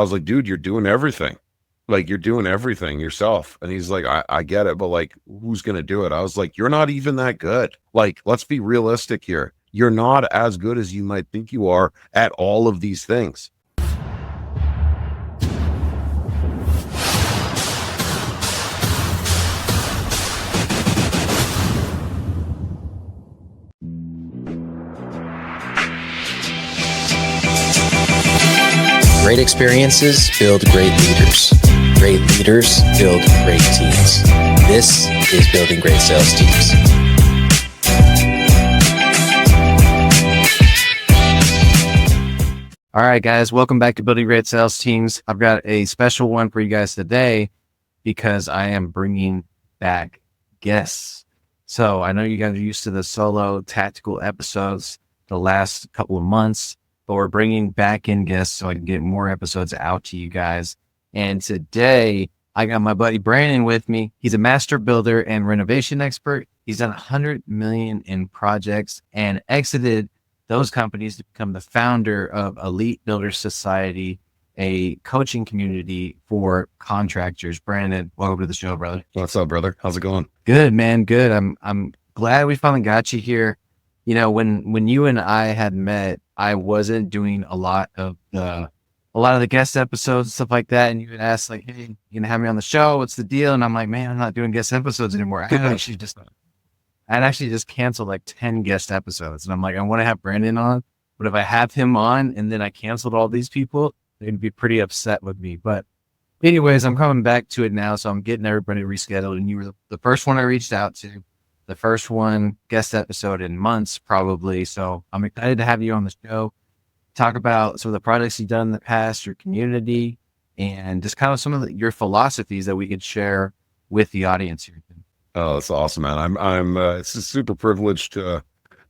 I was like, dude, you're doing everything. Like, you're doing everything yourself. And he's like, I get it, but like, who's going to do it? I was like, you're not even that good. Like, let's be realistic here. You're not as good as you might think you are at all of these things. Great experiences build great leaders. Great leaders build great teams. This is Building Great Sales Teams. All right, guys, welcome back to Building Great Sales Teams. I've got a special one for you guys today because I am bringing back guests. So I know you guys are used to the solo tactical episodes the last couple of months, but we're bringing back in guests so I can get more episodes out to you guys. And today I got my buddy Brandon with me. He's a master builder and renovation expert. He's done 100 million in projects and exited those companies to become the founder of Elite Builder Society, a coaching community for contractors. Brandon, welcome to the show, brother. What's up, brother? How's it going? Good, man. Good. I'm glad we finally got you here. You know, when you and I had met, I wasn't doing a lot of the guest episodes and stuff like that. And you would ask like, hey, you gonna have me on the show? What's the deal? And I'm like, man, I'm not doing guest episodes anymore. I'd actually just canceled like 10 guest episodes. And I'm like, I want to have Brandon on, but if I have him on and then I canceled all these people, they'd be pretty upset with me. But anyways, I'm coming back to it now. So I'm getting everybody rescheduled. And you were the first one I reached out to, the first one guest episode in months, probably. So I'm excited to have you on the show, talk about some of the projects you've done in the past, your community, and just kind of some of your philosophies that we could share with the audience here. Oh, that's awesome, man. I'm it's a super privileged to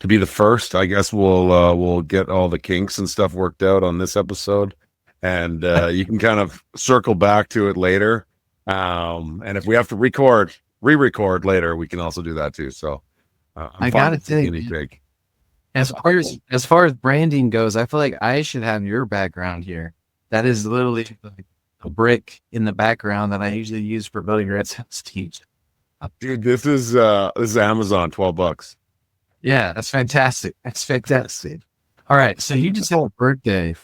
be the first. I guess we'll get all the kinks and stuff worked out on this episode, and you can kind of circle back to it later. And if we have to re-record later, we can also do that too. So I gotta tell you, as far as branding goes, I feel like I should have your background here. That is literally like a brick in the background that I usually use for Building Great Sales Teams. Dude, this is Amazon, $12. Yeah, that's fantastic. That's fantastic. All right, so you just had a birthday.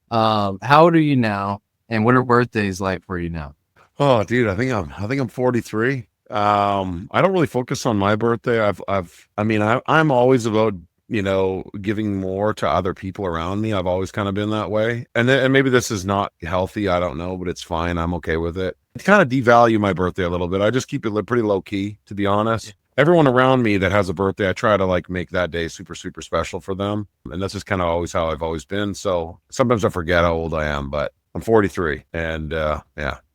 How old are you now, and what are birthdays like for you now? Oh, dude, I think I'm 43. I don't really focus on my birthday. I'm always about, giving more to other people around me. I've always kind of been that way. And maybe this is not healthy. I don't know, but it's fine. I'm okay with it. I kind of devalue my birthday a little bit. I just keep it pretty low key, to be honest. Yeah. Everyone around me that has a birthday, I try to like make that day super, super special for them. And that's just kind of always how I've always been. So sometimes I forget how old I am, but I'm 43. And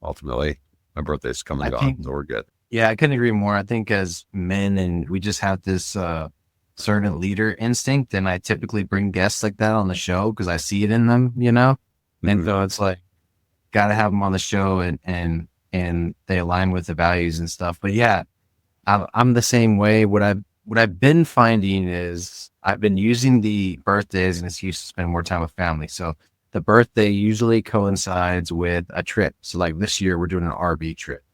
ultimately my birthday's come and gone. So we're good. Yeah, I couldn't agree more. I think as men, and we just have this servant leader instinct, and I typically bring guests like that on the show because I see it in them, And so it's like, got to have them on the show, and they align with the values and stuff. But yeah, I'm the same way. What I've been finding is I've been using the birthdays as an excuse to spend more time with family. So the birthday usually coincides with a trip. So like this year, we're doing an RV trip.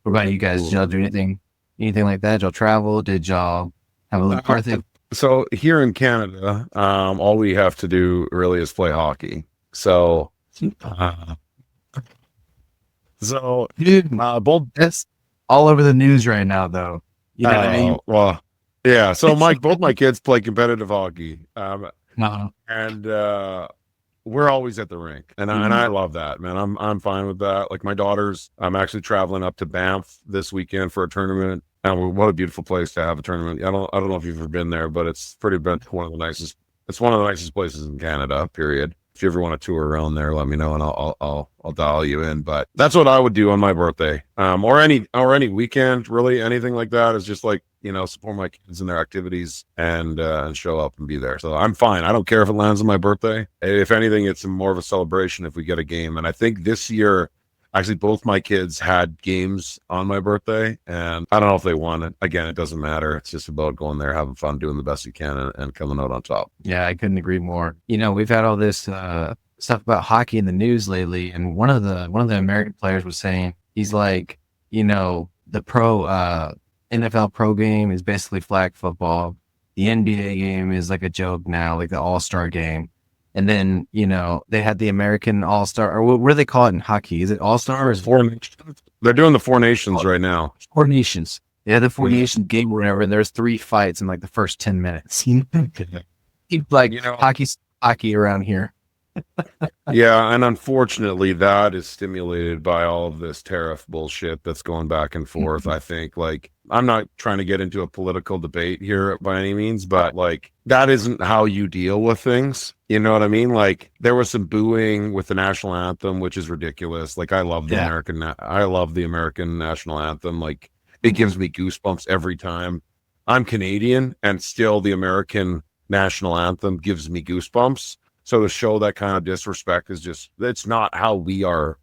What about you guys? Did y'all do anything like that? Did y'all travel? Did y'all have a little birthday? So here in Canada, all we have to do really is play hockey. So, both that's all over the news right now, though. You know what I mean? Well, yeah. So both my kids play competitive hockey, and we're always at the rink, and I love that, man. I'm fine with that. Like my daughters, I'm actually traveling up to Banff this weekend for a tournament. And what a beautiful place to have a tournament. I don't know if you've ever been there, but it's one of the nicest places in Canada, period. If you ever want to tour around there, let me know and I'll dial you in. But that's what I would do on my birthday. Or any weekend, really, anything like that is just like, support my kids in their activities and show up and be there. So I'm fine. I don't care if it lands on my birthday. If anything, it's more of a celebration if we get a game. And I think this year, actually, both my kids had games on my birthday, and I don't know if they won it. Again, it doesn't matter. It's just about going there, having fun, doing the best you can, and coming out on top. Yeah, I couldn't agree more. We've had all this stuff about hockey in the news lately, and one of the American players was saying, he's like, the NFL pro game is basically flag football. The NBA game is like a joke now, like the All-Star game. And then, they had the American All-Star, or what do they call it in hockey? Is it All-Star or is it Four Nations? They're doing the Four Nations right now. Four Nations? Yeah, the Four Nations game or whatever, and there's 3 fights in like the first 10 minutes. Like, hockey around here. Yeah, and unfortunately, that is stimulated by all of this tariff bullshit that's going back and forth. I think, like, I'm not trying to get into a political debate here by any means, but like, that isn't how you deal with things. You know what I mean? Like, there was some booing with the national anthem, which is ridiculous. Like, I love the American national anthem. Like, it gives me goosebumps every time. I'm Canadian, and still the American national anthem gives me goosebumps. So to show that kind of disrespect is just, it's not how we're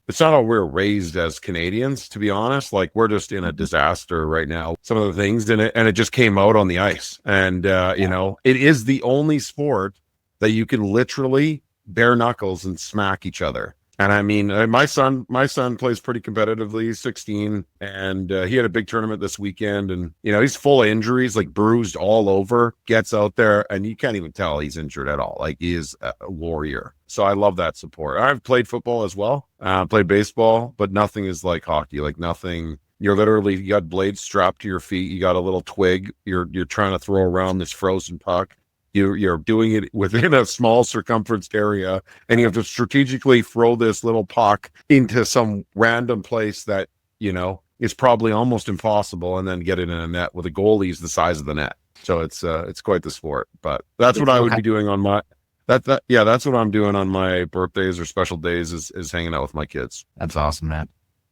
raised as Canadians, to be honest. Like, we're just in a disaster right now. Some of the things in it, and it just came out on the ice. And, it is the only sport that you can literally bare knuckles and smack each other. And I mean, my son plays pretty competitively. He's 16, and he had a big tournament this weekend, and he's full of injuries, like bruised all over. Gets out there, and you can't even tell he's injured at all. Like, he is a warrior. So I love that support. I've played football as well, played baseball, but nothing is like hockey. Like, nothing. You got blades strapped to your feet. You got a little twig. You're trying to throw around this frozen puck. You're doing it within a small circumferenced area, and you have to strategically throw this little puck into some random place that, is probably almost impossible, and then get it in a net with a goalie's the size of the net. So it's quite the sport. But that's what I would be doing on my that's what I'm doing on my birthdays or special days is hanging out with my kids. That's awesome, man.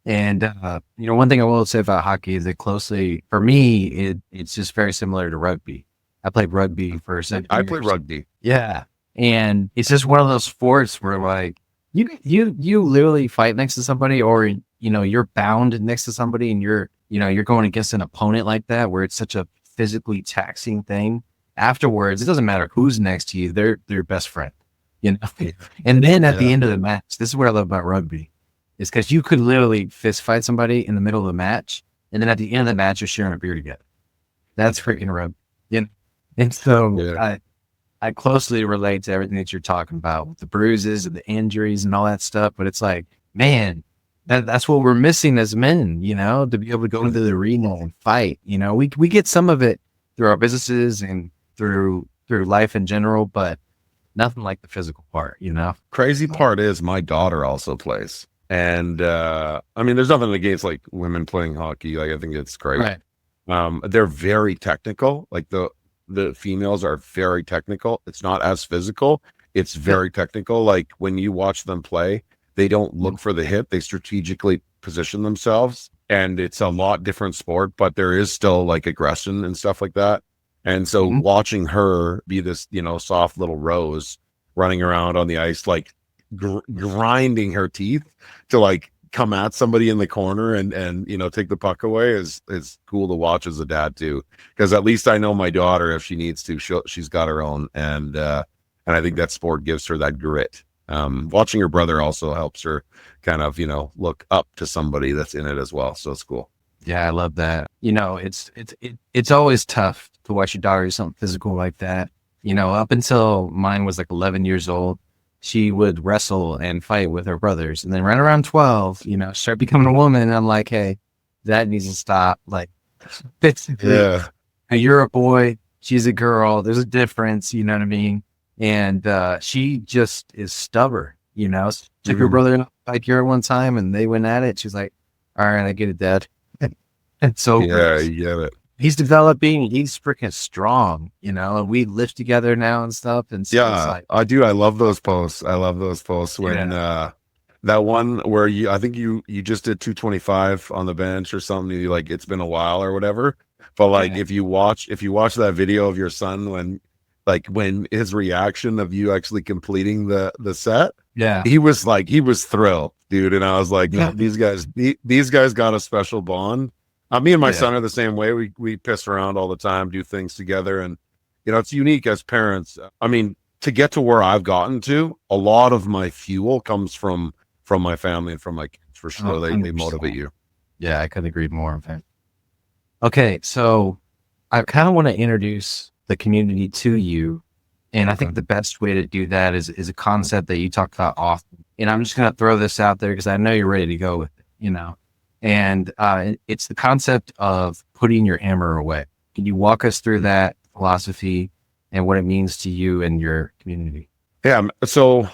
And one thing I will say about hockey is that for me, it's just very similar to rugby. I played rugby for a second. I played rugby. Yeah. And it's just one of those sports where, like, you literally fight next to somebody, or, you're bound next to somebody, and you're going against an opponent like that, where it's such a physically taxing thing. Afterwards, it doesn't matter who's next to you. They're your best friend, And then at the end of the match, this is what I love about rugby, is because you could literally fist fight somebody in the middle of the match. And then at the end of the match, you're sharing a beer together. That's freaking rugby. And so I closely relate to everything that you're talking about with the bruises and the injuries and all that stuff. But it's like, man, that's what we're missing as men, to be able to go into the arena and fight. We get some of it through our businesses and through life in general, but nothing like the physical part, Crazy part is my daughter also plays. And I mean, there's nothing against like women playing hockey. Like, I think it's great. Right. They're very technical. Like, the females are very technical. It's not as physical. It's very technical. Like, when you watch them play, they don't look for the hit. They strategically position themselves, and it's a lot different sport, but there is still like aggression and stuff like that. And so watching her be this, soft little rose running around on the ice, like grinding her teeth to like come at somebody in the corner and take the puck away is cool to watch as a dad too, because at least I know my daughter, if she needs to, she's got her own, and I think that sport gives her that grit. Watching her brother also helps her kind of look up to somebody that's in it as well, so it's cool. Yeah, I love that. It's always tough to watch your daughter do something physical like that. Up until mine was like 11 years old, she would wrestle and fight with her brothers. And then right around 12, start becoming a woman. And I'm like, hey, that needs to stop. Like, you're a boy, she's a girl. There's a difference, you know what I mean? And she just is stubborn, Took her brother in a fight here one time, and they went at it. She's like, all right, I get it, Dad. And so you get it. He's developing. He's freaking strong, and we live together now and stuff. And so it's like, I do. I love those posts. When that one where I think you just did 225 on the bench or something. You like, it's been a while or whatever. But like, if you watch that video of your son when his reaction of you actually completing the set, he was thrilled, dude. And I was like, these guys got a special bond. Me and my son are the same way. We piss around all the time, do things together. And, it's unique as parents. I mean, to get to where I've gotten to, a lot of my fuel comes from my family and from my kids, for sure. They motivate you. Yeah, I couldn't agree more. Okay, so I kind of want to introduce the community to you. And I think the best way to do that is a concept that you talk about often. And I'm just going to throw this out there because I know you're ready to go with it, you know. And it's the concept of putting your hammer away. Can you walk us through that philosophy and what it means to you and your community? Yeah. So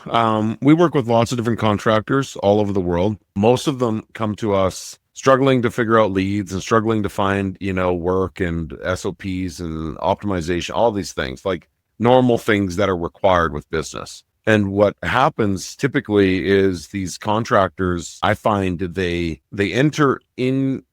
we work with lots of different contractors all over the world. Most of them come to us struggling to figure out leads and struggling to find, work and SOPs and optimization, all these things, like normal things that are required with business. And what happens typically is these contractors, I find they enter into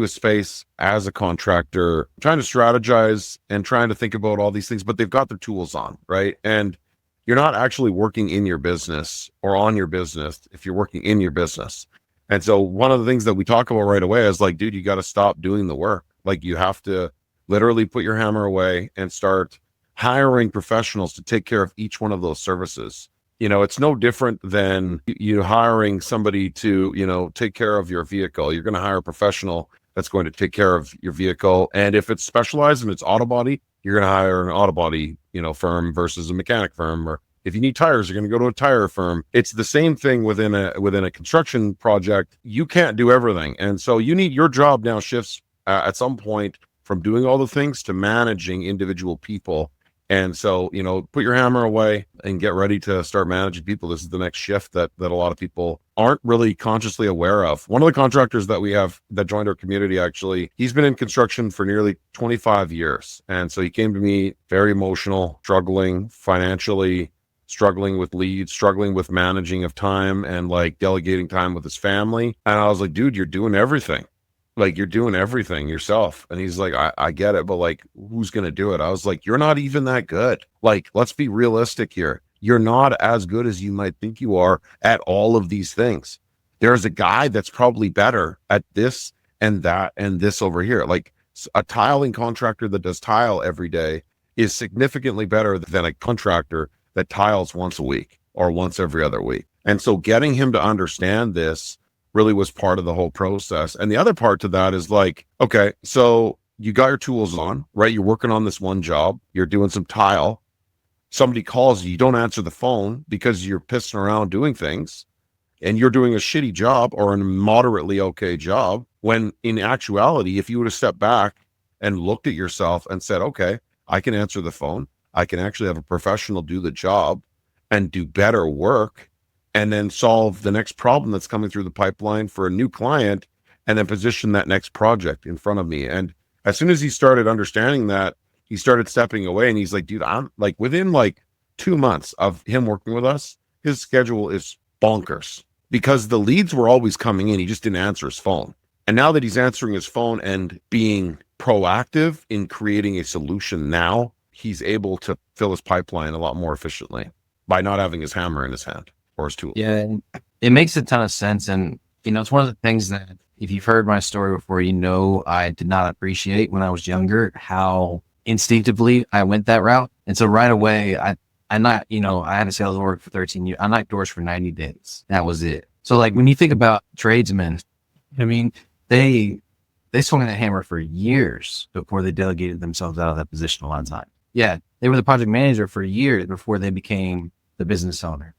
a space as a contractor, trying to strategize and trying to think about all these things, but they've got their tools on, right? And you're not actually working in your business or on your business if you're working in your business. And so one of the things that we talk about right away is like, dude, you got to stop doing the work. Like you have to literally put your hammer away and start hiring professionals to take care of each one of those services. It's no different than you hiring somebody to, take care of your vehicle. You're going to hire a professional that's going to take care of your vehicle. And if it's specialized and it's auto body, you're going to hire an auto body, firm versus a mechanic firm. Or if you need tires, you're going to go to a tire firm. It's the same thing within a construction project. You can't do everything. And so your job now shifts at some point from doing all the things to managing individual people. And so, put your hammer away and get ready to start managing people. This is the next shift that a lot of people aren't really consciously aware of. One of the contractors that we have that joined our community, actually, he's been in construction for nearly 25 years. And so he came to me very emotional, struggling financially, struggling with leads, struggling with managing of time and like delegating time with his family. And I was like, dude, you're doing everything. Like you're doing everything yourself. And he's like, I get it, but like, who's going to do it? I was like, you're not even that good. Like, let's be realistic here. You're not as good as you might think you are at all of these things. There's a guy that's probably better at this and that and this over here. Like a tiling contractor that does tile every day is significantly better than a contractor that tiles once a week or once every other week. And so getting him to understand this really was part of the whole process. And the other part to that is like, okay, so you got your tools on, right? You're working on this one job, you're doing some tile. Somebody calls you don't answer the phone because you're pissing around doing things and you're doing a shitty job or a moderately okay job. When in actuality, if you would have stepped back and looked at yourself and said, okay, I can answer the phone. I can actually have a professional do the job and do better work, and then solve the next problem that's coming through the pipeline for a new client, and then position that next project in front of me. And as soon as he started understanding that, he started stepping away and he's like, dude, I'm like, within like 2 months of him working with us, his schedule is bonkers because the leads were always coming in. He just didn't answer his phone. And now that he's answering his phone and being proactive in creating a solution now, he's able to fill his pipeline a lot more efficiently by not having his hammer in his hand. Or his tool. Yeah, and it makes a ton of sense. And, it's one of the things that if you've heard my story before, I did not appreciate when I was younger, how instinctively I went that route. And so right away, I had a sales org for 13 years. I knocked doors for 90 days. That was it. So like when you think about tradesmen, they swung that hammer for years before they delegated themselves out of that position a lot of time. Yeah, they were the project manager for years before they became the business owner,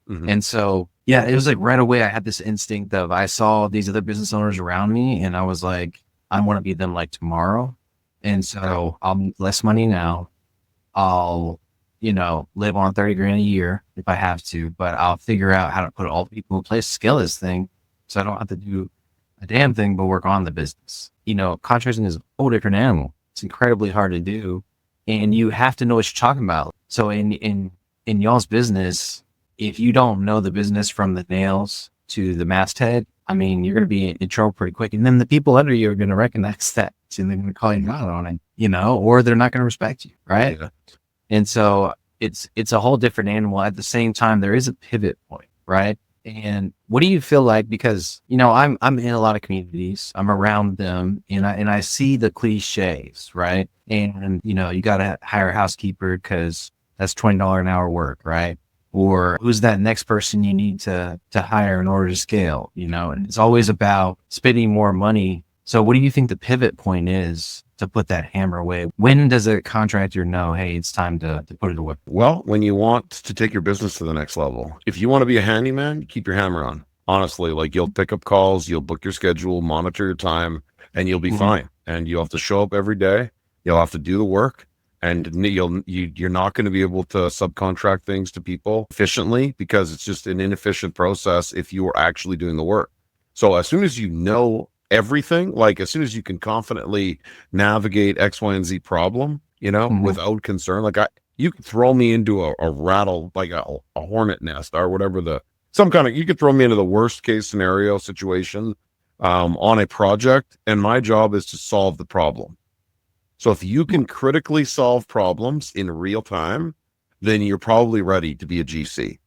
Mm-hmm. And so, yeah, it was like right away, I had this instinct of I saw these other business owners around me and I was like, I want to be them like tomorrow. And so I'll make less money now. I'll, live on 30 grand a year if I have to, but I'll figure out how to put all the people in place to scale this thing so I don't have to do a damn thing but work on the business. Contracting is a whole different animal. It's incredibly hard to do and you have to know what you're talking about. So in y'all's business, if you don't know the business from the nails to the masthead, you're going to be in trouble pretty quick. And then the people under you are going to recognize that and they're going to call you out on it, or they're not going to respect you. Right. Yeah. And so it's a whole different animal. At the same time, there is a pivot point. Right. And what do you feel like? Because, I'm in a lot of communities, I'm around them and I see the cliches. Right. And, you got to hire a housekeeper because that's $20 an hour work, right? Or who's that next person you need to hire in order to scale, and it's always about spending more money. So what do you think the pivot point is to put that hammer away? When does a contractor know, hey, it's time to put it away? Well, when you want to take your business to the next level. If you want to be a handyman, keep your hammer on. Honestly, like you'll pick up calls, you'll book your schedule, monitor your time, and you'll be fine. And you'll have to show up every day. You'll have to do the work. And you're not going to be able to subcontract things to people efficiently because it's just an inefficient process if you are actually doing the work. So as soon as you know everything, like as soon as you can confidently navigate X, Y, and Z problem, without concern, like you could throw me into a rattle, like a hornet nest or whatever you could throw me into the worst case scenario situation on a project, and my job is to solve the problem. So if you can critically solve problems in real time, then you're probably ready to be a GC.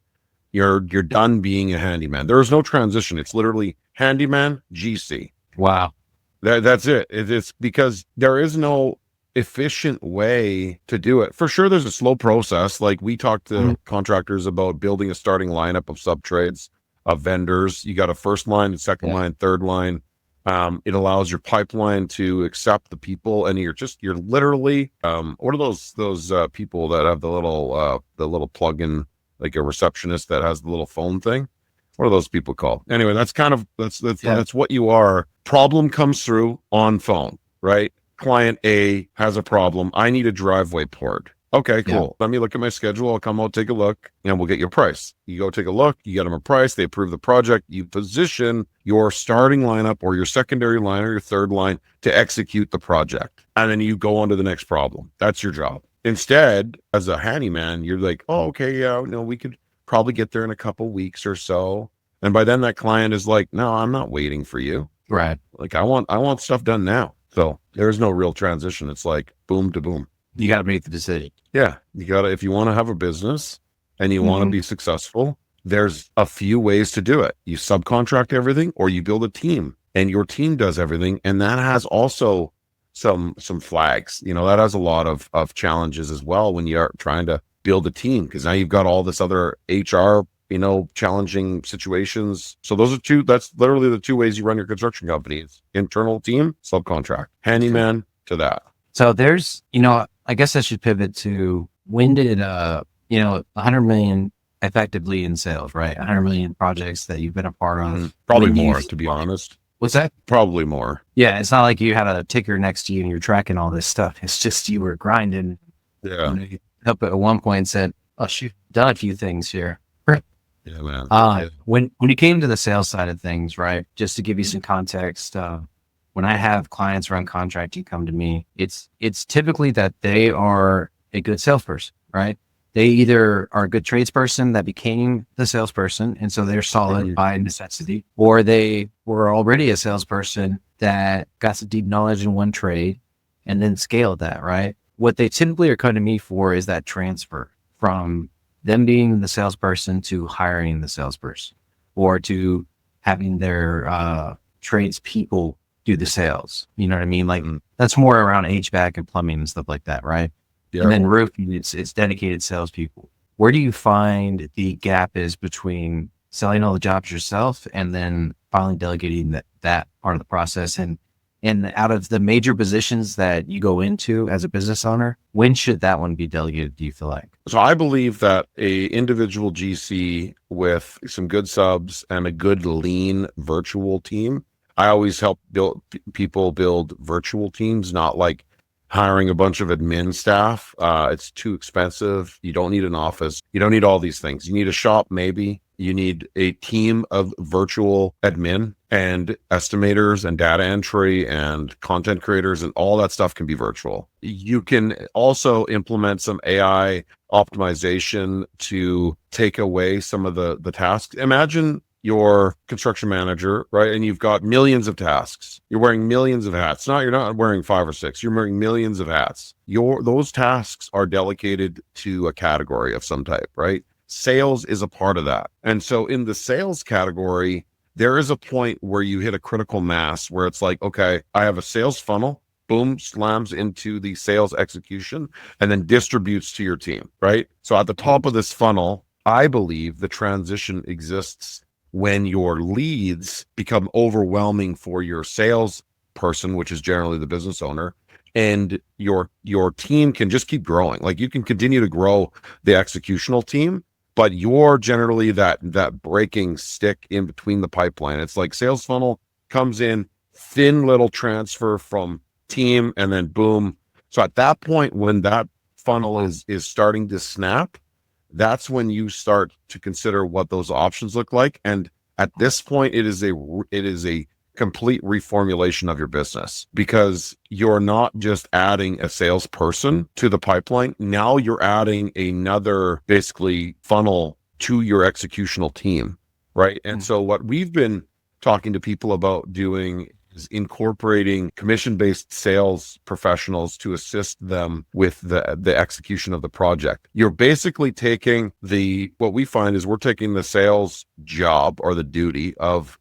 You're done being a handyman. There is no transition. It's literally handyman, GC. Wow. That's it. It's because there is no efficient way to do it. For sure, there's a slow process. Like we talk to contractors about building a starting lineup of sub-trades, of vendors. You got a first line, second line, third line. It allows your pipeline to accept the people, and you're literally what are those people that have the little plug-in, like a receptionist that has the little phone thing? What are those people called? Anyway, that's what you are. Problem comes through on phone, right? Client A has a problem. I need a driveway poured. Okay, cool. Yeah. Let me look at my schedule. I'll come out, take a look, and we'll get you a price. You go take a look, you get them a price, they approve the project, you position your starting lineup or your secondary line or your third line to execute the project. And then you go on to the next problem. That's your job. Instead, as a handyman, you're like, oh, okay, yeah, no, we could probably get there in a couple weeks or so. And by then that client is like, no, I'm not waiting for you. Right. Like I want stuff done now. So there's no real transition. It's like boom to boom. You got to make the decision. Yeah. You got to, if you want to have a business and you want to be successful, there's a few ways to do it. You subcontract everything, or you build a team and your team does everything. And that has also some flags, that has a lot of challenges as well when you're trying to build a team, because now you've got all this other HR, challenging situations. So that's literally the two ways you run your construction company. It's internal team, subcontract, handyman to that. So there's, I guess I should pivot to when did, 100 million effectively in sales, right? 100 million projects that you've been a part of. Probably more, to be honest. What's that? Probably more. Yeah. It's not like you had a ticker next to you and you're tracking all this stuff. It's just, you were grinding. Yeah. You up at one point and said, oh, shoot, done a few things here. Yeah, man. When you came to the sales side of things, right? Just to give you some context, when I have clients around contracting come to me, it's typically that they are a good salesperson, right? They either are a good tradesperson that became the salesperson, and so they're solid by necessity, or they were already a salesperson that got some deep knowledge in one trade and then scaled that, right? What they typically are coming to me for is that transfer from them being the salesperson to hiring the salesperson, or to having their tradespeople do the sales. You know what I mean? Like that's more around HVAC and plumbing and stuff like that, right? Yeah. And then roofing, it's dedicated salespeople. Where do you find the gap is between selling all the jobs yourself and then finally delegating that part of the process? And out of the major positions that you go into as a business owner, when should that one be delegated, do you feel like? So I believe that a individual GC with some good subs and a good lean virtual team, I always help people build virtual teams, not like hiring a bunch of admin staff. It's too expensive. You don't need an office. You don't need all these things. You need a shop, maybe. You need a team of virtual admin and estimators and data entry and content creators, and all that stuff can be virtual. You can also implement some AI optimization to take away some of the tasks. Imagine your construction manager, right? And you've got millions of tasks. You're wearing millions of hats. You're not wearing 5 or 6. You're wearing millions of hats. Those tasks are delegated to a category of some type, right? Sales is a part of that. And so in the sales category, there is a point where you hit a critical mass where it's like, okay, I have a sales funnel. boom, slams into the sales execution and then distributes to your team, right? So at the top of this funnel, I believe the transition exists when your leads become overwhelming for your sales person, which is generally the business owner, and your team can just keep growing. Like you can continue to grow the executional team, but you're generally that breaking stick in between the pipeline. It's like sales funnel comes in, thin little transfer from team, and then boom. So at that point, when that funnel is starting to snap, that's when you start to consider what those options look like. And at this point, it is a complete reformulation of your business, because you're not just adding a salesperson to the pipeline. Now you're adding another basically funnel to your executional team, right? And so what we've been talking to people about doing is incorporating commission-based sales professionals to assist them with the execution of the project. You're basically taking what we find is we're taking the sales job or the duty of,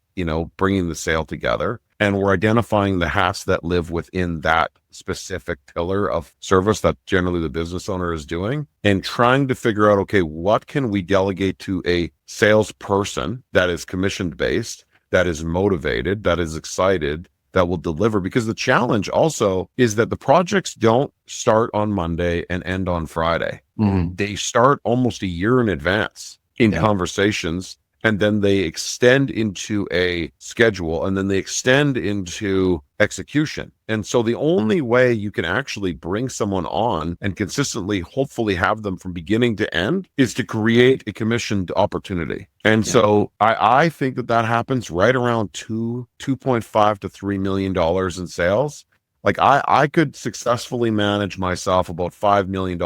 bringing the sale together, and we're identifying the hats that live within that specific pillar of service that generally the business owner is doing, and trying to figure out, okay, what can we delegate to a salesperson that is commission based, that is motivated, that is excited, that will deliver. Because the challenge also is that the projects don't start on Monday and end on Friday. They start almost a year in advance in conversations, and then they extend into a schedule, and then they extend into execution. And so the only way you can actually bring someone on and consistently, hopefully have them from beginning to end, is to create a commissioned opportunity. And so I think that happens right around $2.5 to $3 million in sales. Like I could successfully manage myself about $5 million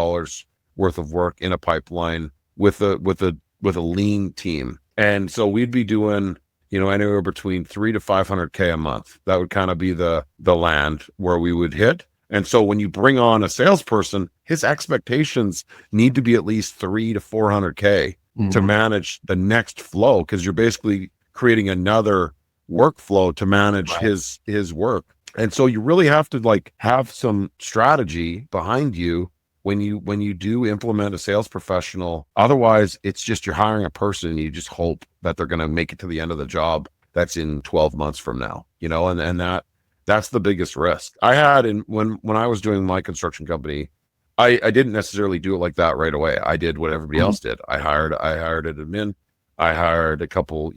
worth of work in a pipeline with a lean team. And so we'd be doing, anywhere between 3 to 500K a month. That would kind of be the land where we would hit. And so when you bring on a salesperson, his expectations need to be at least 3 to 400K to manage the next flow, because you're basically creating another workflow to manage his work. And so you really have to have some strategy behind you when you do implement a sales professional. Otherwise, it's just you're hiring a person and you just hope that they're going to make it to the end of the job that's in 12 months from now, and that's the biggest risk. I had when I was doing my construction company, I didn't necessarily do it like that right away. I did what everybody else did. I hired an admin, I hired a couple,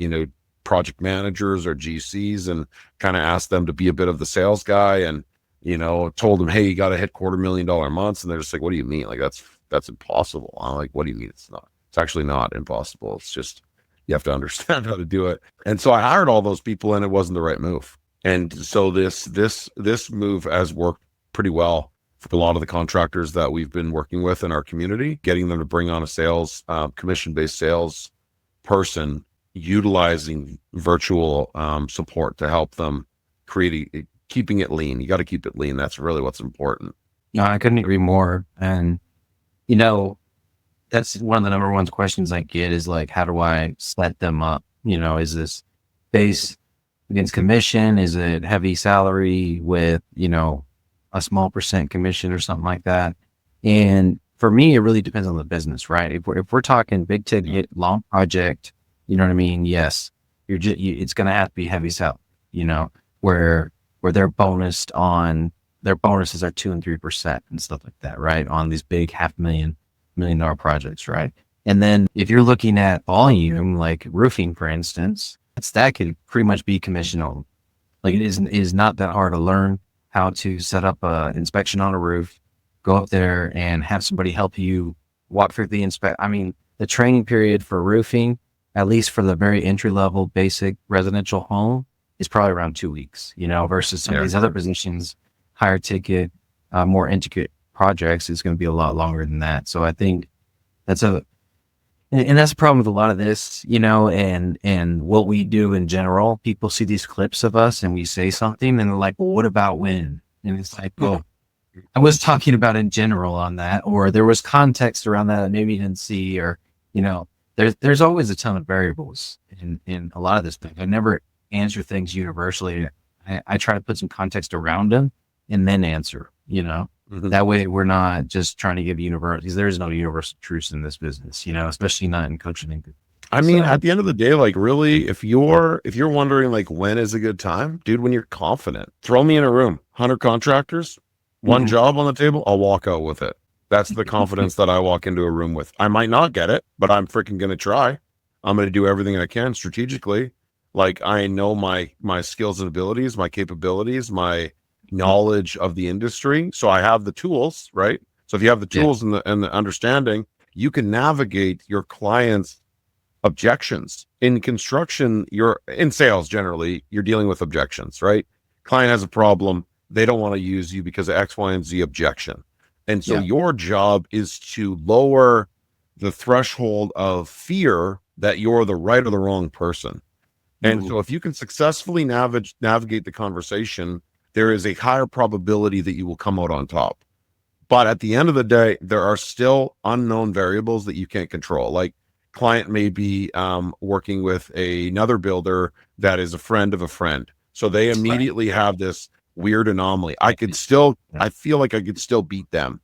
project managers or GCs, and kind of asked them to be a bit of the sales guy, and told them, hey, you got to hit $250,000 months. And they're just like, what do you mean? Like, that's impossible. I'm like, what do you mean? It's actually not impossible. It's just, you have to understand how to do it. And so I hired all those people, and it wasn't the right move. And so this move has worked pretty well for a lot of the contractors that we've been working with in our community, getting them to bring on a sales, commission-based sales person, utilizing virtual support to help them keeping it lean. You got to keep it lean. That's really what's important. No, I couldn't agree more. And, that's one of the number one questions I get is like, how do I set them up? Is this base against commission? Is it heavy salary with, a small percent commission or something like that? And for me, it really depends on the business, right? If we're talking big ticket, long project, you know what I mean? Yes, it's going to have to be heavy salary, where their bonuses are 2 and 3% and stuff like that, right? On these big $500,000 million projects, right? And then if you're looking at volume, like roofing, for instance, that could pretty much be commission only. Like it is not that hard to learn how to set up an inspection on a roof, go up there and have somebody help you walk through the the training period for roofing, at least for the very entry level basic residential home, is probably around 2 weeks, versus some of these other positions, higher ticket, more intricate projects is going to be a lot longer than that. So I think that's the problem with a lot of this, and what we do in general. People see these clips of us and we say something and they're like, well, what about when? And it's like, well, I was talking about in general on that, or there was context around that maybe you didn't see, or, there's always a ton of variables in a lot of this thing. I never answer things universally. I try to put some context around them and then answer, that way we're not just trying to give because there's no universal truths in this business, especially not in coaching. I mean, at the end of the day, like really, if you're wondering like when is a good time, dude, when you're confident, throw me in a room, 100 contractors, one job on the table, I'll walk out with it. That's the confidence that I walk into a room with. I might not get it, but I'm freaking going to try. I'm going to do everything I can strategically. Like I know my skills and abilities, my capabilities, my knowledge of the industry. So I have the tools, right? So if you have the tools and the understanding, you can navigate your clients' objections. In construction, you're in sales generally, you're dealing with objections, right? Client has a problem. They don't want to use you because of X, Y, and Z objection. And so your job is to lower the threshold of fear that you're the right or the wrong person. And so if you can successfully navigate the conversation, there is a higher probability that you will come out on top. But at the end of the day, there are still unknown variables that you can't control. Like client may be working with another builder that is a friend of a friend. So they immediately have this weird anomaly. I feel like I could still beat them,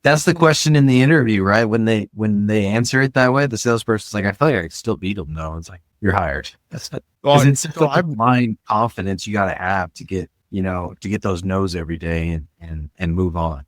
that's the question in the interview, right? When they answer it that way, the salesperson's like, I feel like I could still beat them. No, it's like, you're hired. That's it's a blind confidence you got to have to get, to get those no's every day and move on,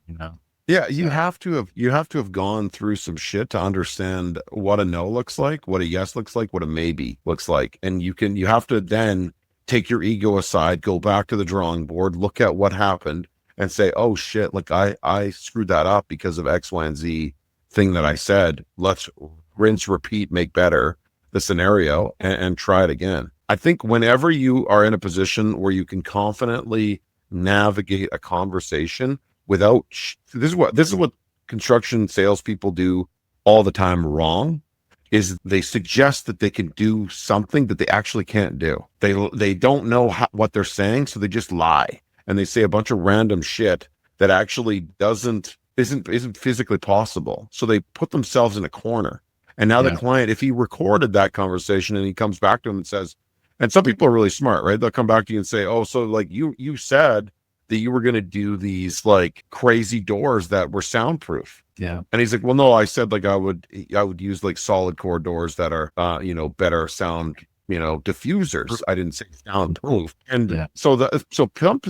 Yeah, you have to have gone through some shit to understand what a no looks like, what a yes looks like, what a maybe looks like. And you have to then take your ego aside, go back to the drawing board, look at what happened and say, oh shit, like I screwed that up because of X, Y, and Z thing that I said. Let's rinse, repeat, make better the scenario and try it again. I think whenever you are in a position where you can confidently navigate a conversation without, this is what construction salespeople do all the time wrong, is they suggest that they can do something that they actually can't do. They don't know what they're saying, so they just lie and they say a bunch of random shit that actually isn't physically possible. So they put themselves in a corner. And now the client, if he recorded that conversation and he comes back to him and says, and some people are really smart, right? They'll come back to you and say, oh, so like you said that you were going to do these like crazy doors that were soundproof. Yeah. And he's like, well, no, I said like I would use like solid core doors that are, better sound, diffusers. I didn't say soundproof. And so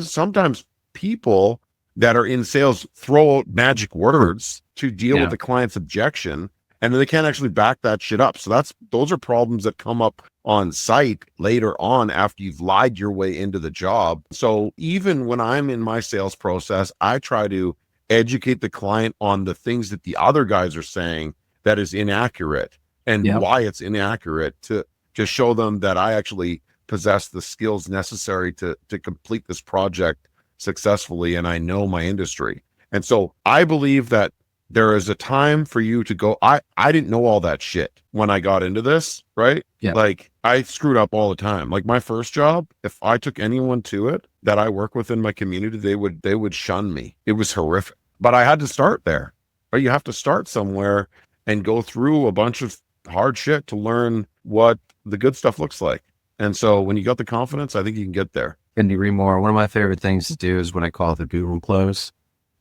sometimes people that are in sales throw out magic words to deal with the client's objection, and then they can't actually back that shit up. So those are problems that come up on site later on after you've lied your way into the job. So even when I'm in my sales process, I try to educate the client on the things that the other guys are saying that is inaccurate and why it's inaccurate, to show them that I actually possess the skills necessary to complete this project successfully, and I know my industry. And so I believe that there is a time for you to go. I didn't know all that shit when I got into this, right? Yeah. Like I screwed up all the time. Like my first job, if I took anyone to it that I work with in my community, they would shun me. It was horrific. But I had to start there. Right? You have to start somewhere and go through a bunch of hard shit to learn what the good stuff looks like. And so when you got the confidence, I think you can get there. Couldn't agree more. One of my favorite things to do is what I call the Google close.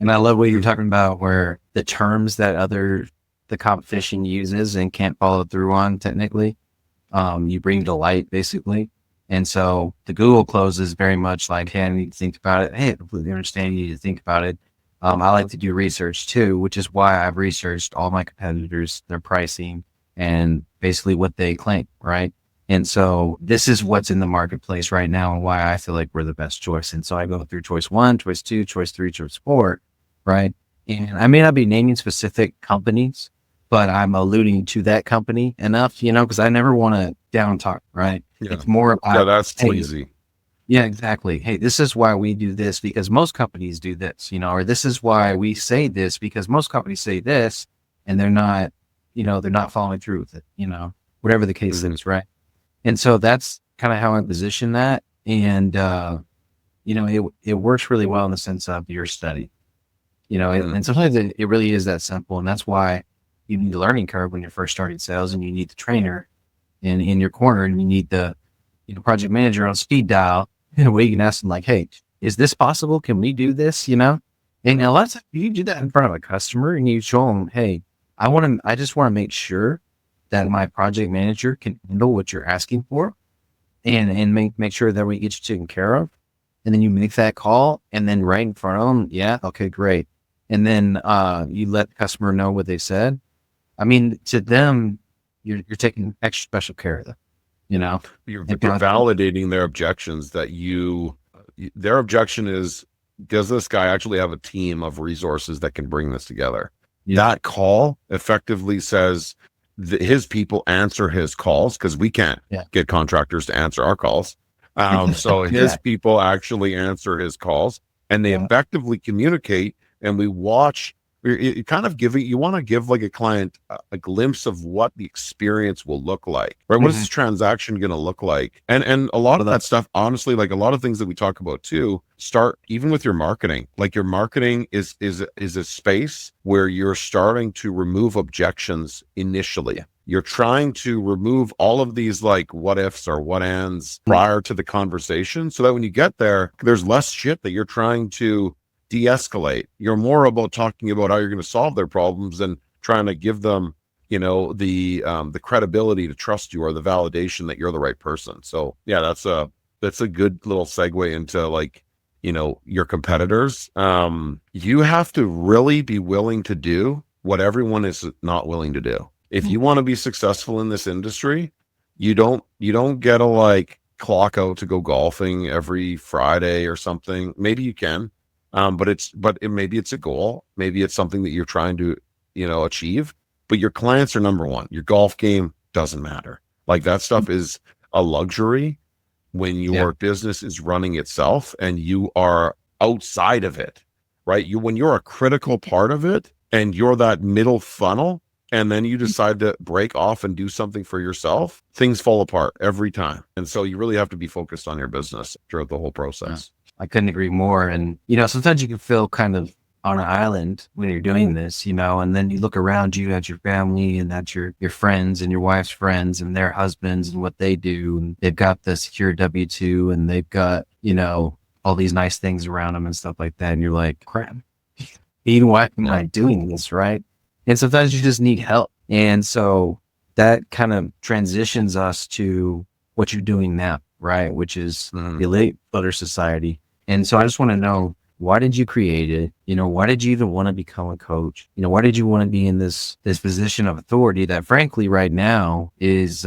And I love what you're talking about, where the terms that the competition uses and can't follow through on technically, you bring to light basically. And so the Google close is very much like, hey, I need to think about it. Hey, I completely understand you need to think about it. I like to do research too, which is why I've researched all my competitors, their pricing, and basically what they claim, right? And so this is what's in the marketplace right now and why I feel like we're the best choice. And so I go through choice 1, choice 2, choice 3, choice 4, right? And I may not be naming specific companies, but I'm alluding to that company enough, because I never want to down talk, right? Yeah. It's more about, that's sleazy. Yeah, exactly. Hey, this is why we do this because most companies do this, or this is why we say this because most companies say this and they're not, they're not following through with it, whatever the case is, right? And so that's kind of how I position that. And, it works really well in the sense of your study, and sometimes it really is that simple. And that's why you need a learning curve when you're first starting sales, and you need the trainer in your corner, and you need the project manager on speed dial, where you can ask them like, hey, is this possible? Can we do this? And a lot of times you do that in front of a customer and you show them, hey, I just want to make sure that my project manager can handle what you're asking for and make sure that we get you taken care of. And then you make that call and then right in front of them. Yeah. Okay, great. And then, you let the customer know what they said. I mean, to them, you're taking extra special care of them, You're validating their objections their objection is, does this guy actually have a team of resources that can bring this together? Yeah. That call effectively says his people answer his calls, because we can't get contractors to answer our calls. So his people actually answer his calls, and they effectively communicate, and we watch. You want to give like a client a glimpse of what the experience will look like, right? What is this transaction going to look like? And a lot of that stuff, honestly, like a lot of things that we talk about too, start even with your marketing. Like your marketing is a space where you're starting to remove objections initially. You're trying to remove all of these like what ifs or what ands prior to the conversation, so that when you get there, there's less shit that you're trying to de-escalate. You're more about talking about how you're going to solve their problems and trying to give them, the credibility to trust you, or the validation that you're the right person. So yeah, that's a good little segue into like, your competitors. You have to really be willing to do what everyone is not willing to do. If you want to be successful in this industry, you don't get to like clock out to go golfing every Friday or something. Maybe you can. Maybe it's a goal. Maybe it's something that you're trying to, achieve, but your clients are number one. Your golf game doesn't matter. Like that stuff is a luxury when your business is running itself and you are outside of it, right? When you're a critical part of it and you're that middle funnel, and then you decide to break off and do something for yourself, things fall apart every time. And so you really have to be focused on your business throughout the whole process. I couldn't agree more. And, sometimes you can feel kind of on an island when you're doing this, and then you look around you at your family and at your friends and your wife's friends and their husbands and what they do. And they've got the secure W-2 and they've got, all these nice things around them and stuff like that. And you're like, crap, why am I doing this? Right. And sometimes you just need help. And so that kind of transitions us to what you're doing now, right? Which is the Elite Builder Society. And so I just want to know, why did you create it? Why did you even want to become a coach? Why did you want to be in this position of authority that frankly right now is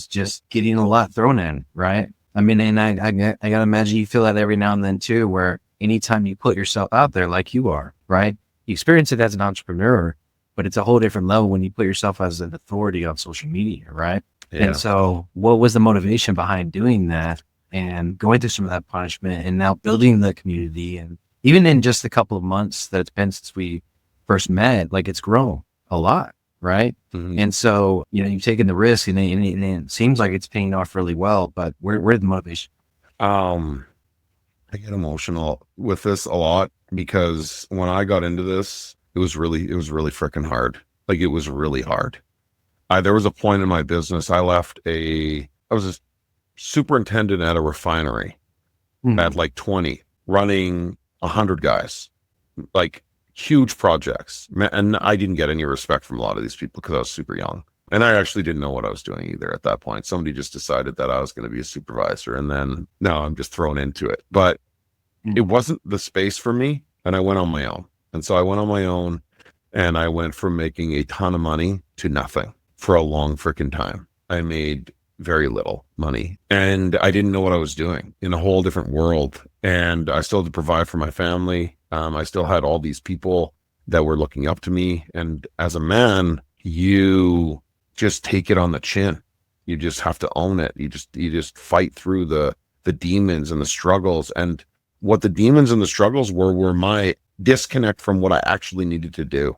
just getting a lot thrown in, right? I mean, and I gotta imagine you feel that every now and then too, where anytime you put yourself out there like you are, right? You experience it as an entrepreneur, but it's a whole different level when you put yourself as an authority on social media, right? Yeah. And so what was the motivation behind doing that and going through some of that punishment and now building the community? And even in just a couple of months that it's been since we first met, like it's grown a lot, right? Mm-hmm. And so, you've taken the risk and it seems like it's paying off really well, but where's the motivation? I get emotional with this a lot because when I got into this, it was really freaking hard. Like it was really hard. There was a point in my business, I was a superintendent at a refinery at like 20, running 100 guys, like huge projects. And I didn't get any respect from a lot of these people because I was super young. And I actually didn't know what I was doing either at that point. Somebody just decided that I was going to be a supervisor. And then now I'm just thrown into it. But it wasn't the space for me. And I went on my own. And so I went on my own and I went from making a ton of money to nothing for a long freaking time. I made very little money and I didn't know what I was doing in a whole different world. And I still had to provide for my family. I still had all these people that were looking up to me. And as a man, you just take it on the chin. You just have to own it. You just fight through the demons and the struggles. And what the demons and the struggles were my disconnect from what I actually needed to do.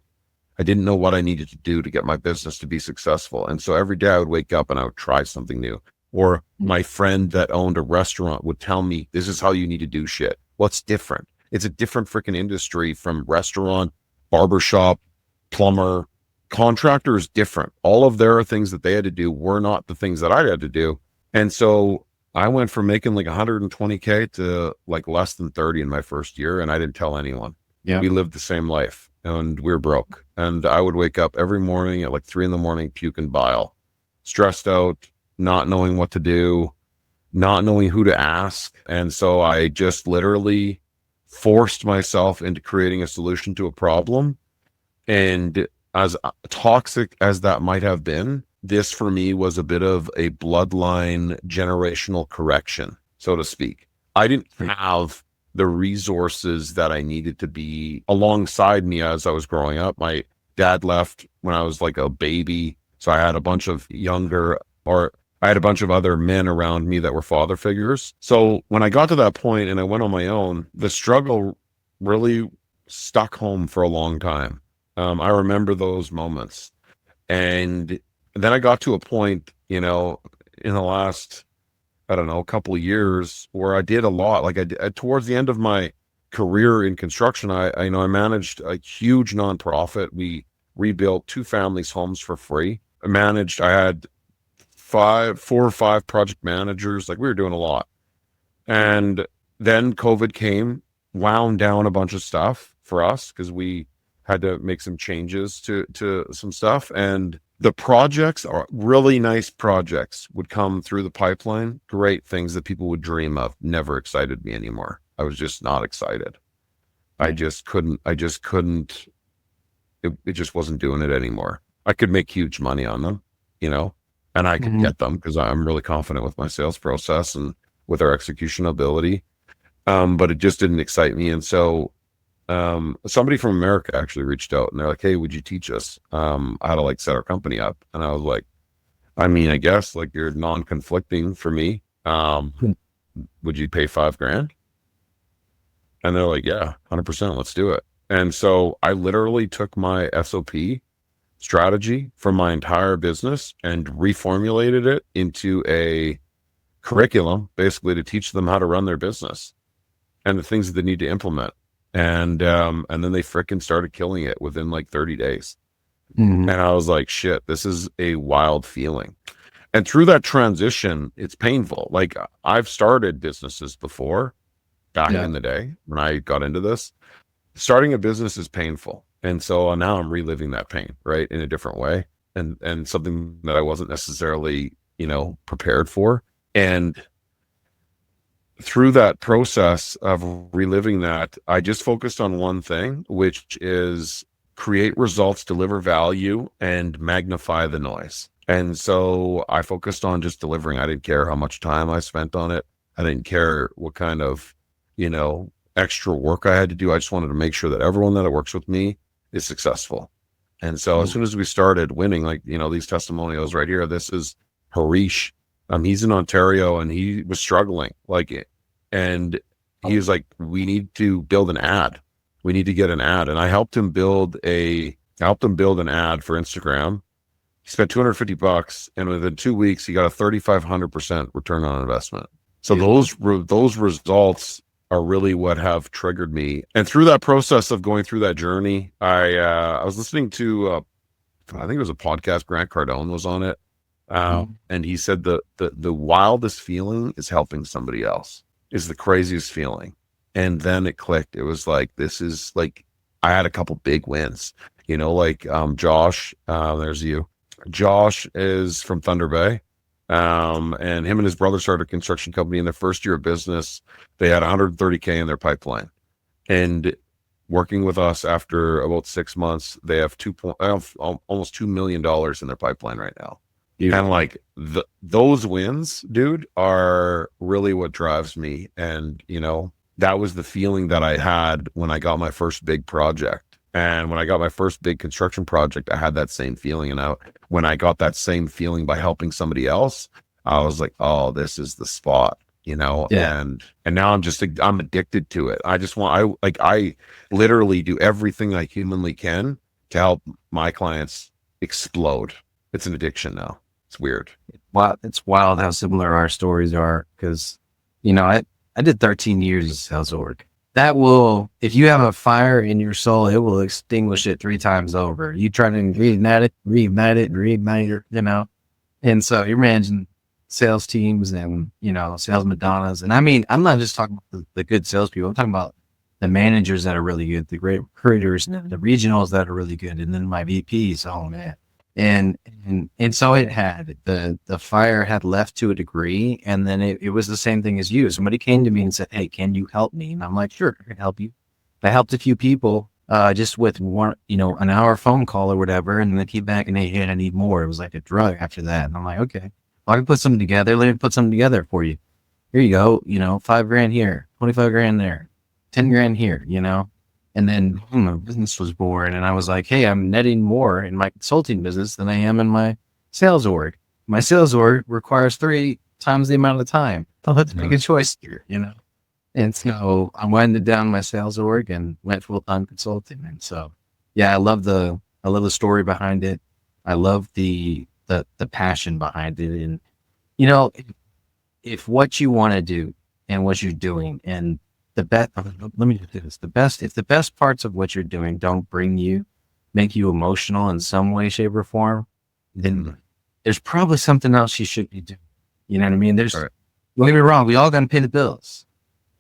I didn't know what I needed to do to get my business to be successful. And so every day I would wake up and I would try something new. Or my friend that owned a restaurant would tell me, this is how you need to do shit. What's different? It's a different freaking industry from restaurant, barbershop, plumber, contractor is different. All of their things that they had to do were not the things that I had to do. And so I went from making like 120K to like less than 30 in my first year, and I didn't tell anyone. Yeah. We lived the same life, and we were broke. And I would wake up every morning at like 3 a.m, puke and bile, stressed out, not knowing what to do, not knowing who to ask. And so I just literally forced myself into creating a solution to a problem. And as toxic as that might have been, this for me was a bit of a bloodline generational correction, so to speak. I didn't have the resources that I needed to be alongside me as I was growing up. My dad left when I was like a baby. So I had a bunch of I had a bunch of other men around me that were father figures. So when I got to that point and I went on my own, the struggle really stuck home for a long time. I remember those moments. And then I got to a point, in the last, I don't know, couple of years where I did a lot. Like towards the end of my career in construction, I managed a huge nonprofit. We rebuilt 2 families' homes for free. I had 4 or 5 project managers. Like we were doing a lot. And then COVID came, wound down a bunch of stuff for us because we had to make some changes to some stuff. And the projects are really nice projects would come through the pipeline. Great things that people would dream of. Never excited me anymore. I was just not excited. I just couldn't, it just wasn't doing it anymore. I could make huge money on them, and I could get them because I'm really confident with my sales process and with our execution ability. But it just didn't excite me. And so somebody from America actually reached out and they're like, hey, would you teach us how to like set our company up? And I was like, I mean, I guess like you're non-conflicting for me. Would you pay $5,000? And they're like, yeah, 100%, let's do it. And so I literally took my SOP strategy for my entire business and reformulated it into a curriculum, basically to teach them how to run their business and the things that they need to implement. And then they fricking started killing it within like 30 days. And I was like, shit, this is a wild feeling. And through that transition, it's painful. Like I've started businesses before back in the day when I got into this. Starting a business is painful. And so now I'm reliving that pain, right, in a different way. And something that I wasn't necessarily, prepared for. And through that process of reliving that, I just focused on one thing, which is create results, deliver value, and magnify the noise. And so I focused on just delivering. I didn't care how much time I spent on it. I didn't care what kind of, extra work I had to do. I just wanted to make sure that everyone that works with me is successful. And so as soon as we started winning, like, these testimonials right here, this is Harish. He's in Ontario and he was struggling and he was like, we need to build an ad. We need to get an ad. And I helped him build an ad for Instagram. He spent $250 and within 2 weeks, he got a 3,500% return on investment. So those results are really what have triggered me. And through that process of going through that journey, I was listening to, I think it was a podcast, Grant Cardone was on it. And he said the wildest feeling is helping somebody else, is the craziest feeling. And then it clicked. It was like, this is like, I had a couple big wins, Josh, there's you. Josh is from Thunder Bay. And him and his brother started a construction company. In their first year of business, they had 130K in their pipeline. And working with us after about 6 months, they have almost $2 million in their pipeline right now. And like those wins, dude, are really what drives me. And, that was the feeling that I had when I got my first big project. And when I got my first big construction project, I had that same feeling. And when I got that same feeling by helping somebody else, I was like, oh, this is the spot, and now I'm addicted to it. I literally do everything I humanly can to help my clients explode. It's an addiction now. It's weird. Wow. It's wild how similar our stories are. Cause I did 13 years of sales work. That will, if you have a fire in your soul, it will extinguish it 3 times over. You try to reignite it, and so you're managing sales teams and, sales Madonnas. And I mean, I'm not just talking about the good salespeople. I'm talking about the managers that are really good, the great recruiters, the regionals that are really good, and then my VPs. Oh man. And so it had the fire had left to a degree, and then it was the same thing as you. Somebody came to me and said, "Hey, can you help me?" And I'm like, "Sure, I can help you." I helped a few people just with one, an hour phone call or whatever, and then came back and they I need more. It was like a drug after that. And I'm like, okay, well, I can put something together. Let me put something together for you. Here you go. $5,000 here, 25 grand there, 10 grand here, And then my business was born, and I was like, hey, I'm netting more in my consulting business than I am in my sales org. My sales org requires 3 times the amount of time. So let's make a choice here, And so I winded down my sales org and went full-time consulting. And so, yeah, I love the story behind it. I love the passion behind it. And, if what you want to do and what you're doing and let me just do this. If the best parts of what you're doing don't make you emotional in some way, shape, or form, then there's probably something else you should be doing. You know what I mean? Don't get me wrong. We all got to pay the bills.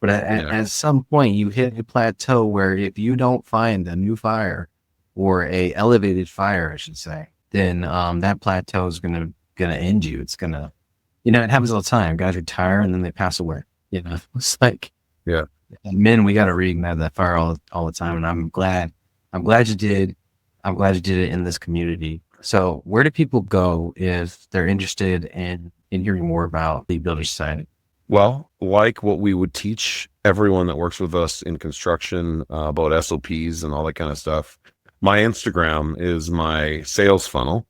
But at some point you hit a plateau where if you don't find a new fire or a elevated fire, I should say, then that plateau is gonna end you. It's gonna, it happens all the time. Guys retire and then they pass away. It's like, men, we got to reignite that fire all the time. And I'm glad you did. I'm glad you did it in this community. So where do people go if they're interested in hearing more about the Builder Society? Well, like what we would teach everyone that works with us in construction about SOPs and all that kind of stuff. My Instagram is my sales funnel,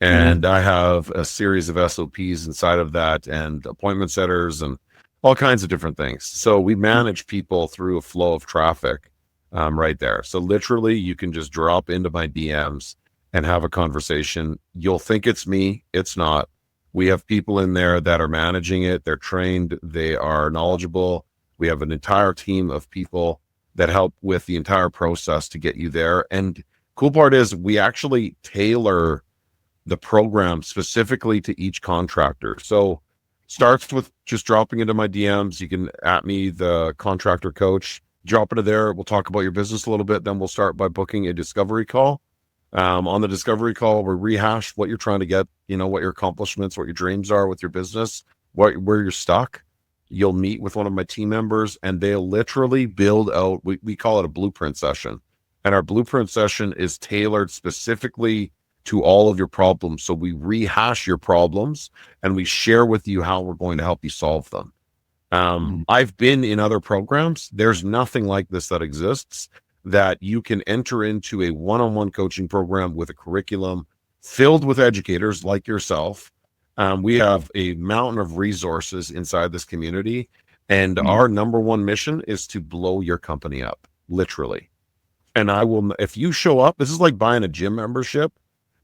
and I have a series of SOPs inside of that and appointment setters and all kinds of different things. So we manage people through a flow of traffic right there. So literally you can just drop into my DMs and have a conversation. You'll think it's me. It's not. We have people in there that are managing it. They're trained. They are knowledgeable. We have an entire team of people that help with the entire process to get you there. And cool part is we actually tailor the program specifically to each contractor. So starts with just dropping into my DMs. You can @ me, the contractor coach, drop into there. We'll talk about your business a little bit. Then we'll start by booking a discovery call. On the discovery call, we rehash what you're trying to get, what your accomplishments, what your dreams are with your business, where you're stuck. You'll meet with one of my team members and they'll literally build out, we call it a blueprint session. And our blueprint session is tailored specifically to all of your problems. So we rehash your problems and we share with you how we're going to help you solve them. I've been in other programs. There's nothing like this that exists, that you can enter into a one-on-one coaching program with a curriculum filled with educators like yourself. We have a mountain of resources inside this community, and our number one mission is to blow your company up, literally. And if you show up, this is like buying a gym membership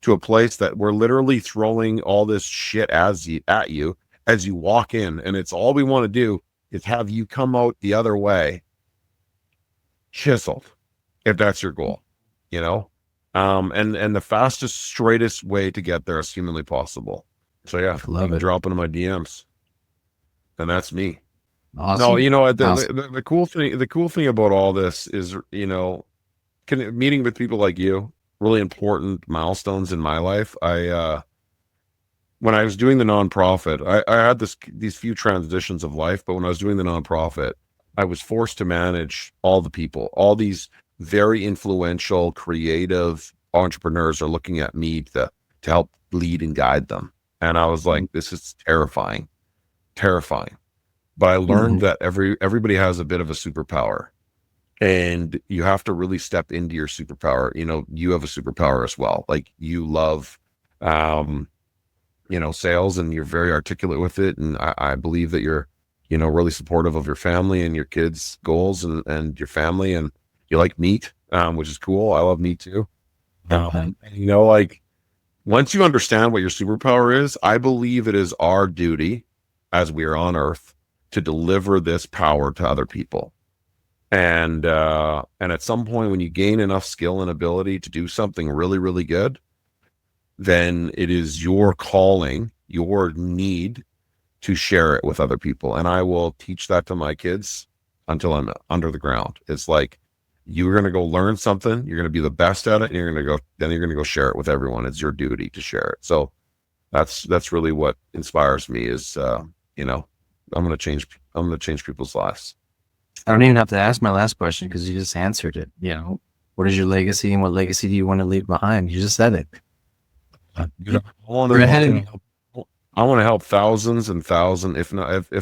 to a place that we're literally throwing all this shit at you as you walk in. And it's all we want to do is have you come out the other way chiseled, if that's your goal, and the fastest, straightest way to get there as humanly possible. So yeah, love it. Drop into my DMs, and that's me. Awesome. No, the cool thing about all this is, meeting with people like you, really important milestones in my life. When I was doing the nonprofit, I had these few transitions of life, but when I was doing the nonprofit, I was forced to manage all the people. All these very influential, creative entrepreneurs are looking at me to help lead and guide them. And I was like, this is terrifying. But I learned that everybody has a bit of a superpower, and you have to really step into your superpower. You have a superpower as well. Like, you love, sales, and you're very articulate with it. And I believe that you're, really supportive of your family and your kids' goals and your family, and you like meat, which is cool. I love meat too. Once you understand what your superpower is, I believe it is our duty as we are on earth to deliver this power to other people. And at some point when you gain enough skill and ability to do something really, really good, then it is your calling, your need to share it with other people. And I will teach that to my kids until I'm under the ground. It's like, you're going to go learn something, you're going to be the best at it, and you're going to go share it with everyone. It's your duty to share it. So that's really what inspires me is, you know, I'm going to change people's lives. I don't even have to ask my last question because you just answered it. You know, what is your legacy and what legacy do you want to leave behind? You just said it. I want to help thousands and thousands, if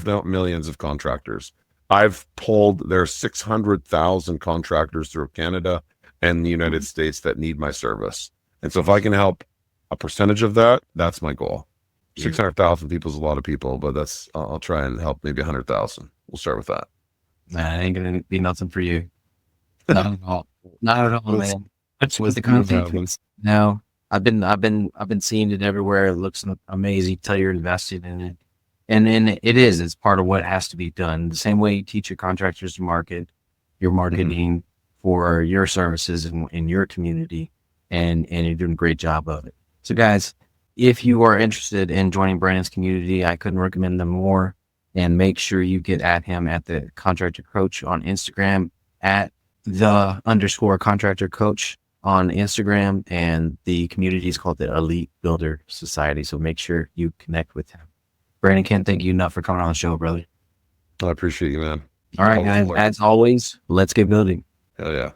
not millions of contractors. I've pulled, there's 600,000 contractors through Canada and the United States that need my service. And so if I can help a percentage of that, that's my goal. 600,000 people is a lot of people, but I'll try and help maybe 100,000. We'll start with that. Nah, it ain't going to be nothing for you. Not at all. Not at all, man. With the content. No, I've been seeing it everywhere. It looks amazing till you're invested in it. And it's part of what has to be done. The same way you teach your contractors to market, your marketing for your services in your community, and you're doing a great job of it. So guys, if you are interested in joining Brandon's community, I couldn't recommend them more. And make sure you get at him at the Contractor Coach on Instagram, at _Contractor Coach on Instagram, and the community is called the Elite Builder Society. So make sure you connect with him. Brandon, can't thank you enough for coming on the show, brother. I appreciate you, man. All right, guys. As always, let's get building. Hell yeah.